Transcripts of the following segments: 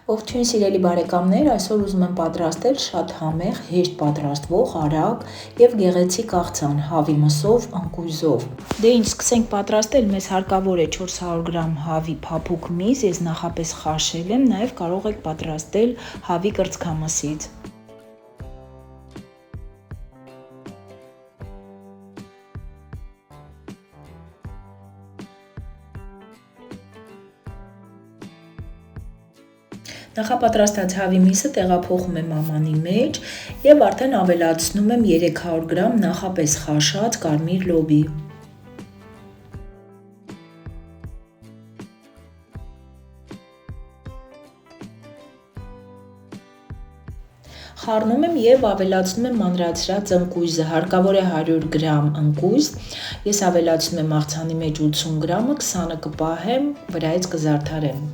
Ողջույն սիրելի բարեկամներ, այսօր ուզում եմ պատրաստել շատ համեղ, հեշտ պատրաստվող, արագ եւ գեղեցիկ աղցան հավի մսով, ընկույզով։ Դե ինչ, սկսենք պատրաստել։ Մեզ հարկավոր է 400 գրամ հավի փափուկ միս, ես նախապես խաշել եմ, նաեւ կարող եք պատրաստել հավի կրծքամսից։ Նախապատրաստած հավի միսը տեղափոխում եմ ամանի մեջ եւ արդեն ավելացնում եմ 300 գրամ նախապես խաշած կարմիր լոբի։ Խառնում եմ եւ ավելացնում եմ մանրացրած ընկույզը, հարկավոր է 100 գրամ ընկույզ, ես ավելացնում եմ աղցանի մեջ 80 գրամը, 20-ը կպահեմ, վրայից կզարդարեմ։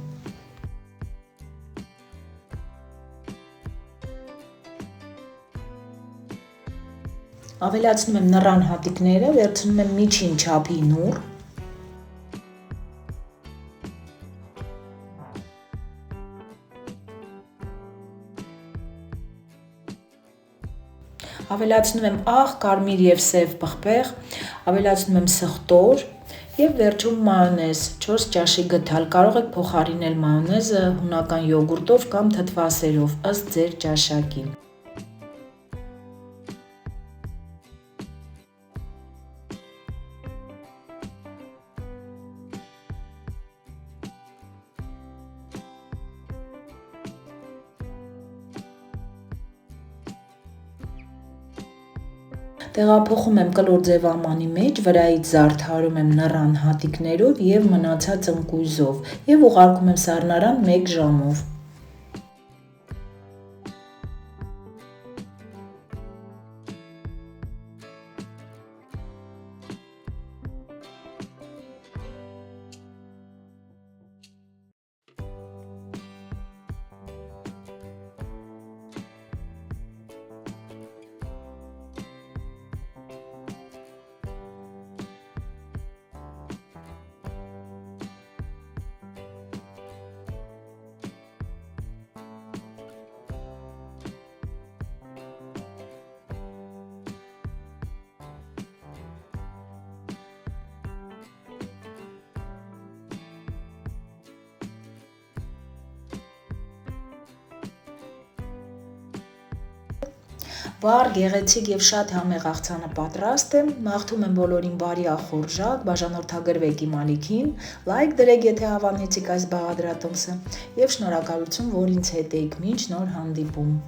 Ավելացնում եմ նռան հատիկները, վերցնում եմ միջին չափի նուռ։ Ավելացնում եմ աղ, կարմիր եւ սև պղպեղ, ավելացնում եմ սխտոր եւ վերջում մայոնեզ 4 ճաշի գդալ։ Կարող եք փոխարինել մայոնեզը հունական յոգուրտով կամ թթվասերով, ըստ ձեր ճաշակի։ Տեղափոխում եմ կլոր ձև ամանի մեջ, վրայից զարդարում եմ նռան հատիկներով եւ մնացած ընկույզով եւ ուղարկում եմ սառնարան 1 ժամով։ Վառ, գեղեցիկ եւ շատ համեղ աղցանը պատրաստ է։ Մաղթում եմ բոլորին բարի ախորժակ, բաժանորդագրվեք իմ ալիքին, լայք դրեք, եթե հավանեցիք այս բաղադրատոմսը, եւ շնորհակալություն, որ ինձ հետ էիք։ Մինչ նոր հանդիպում։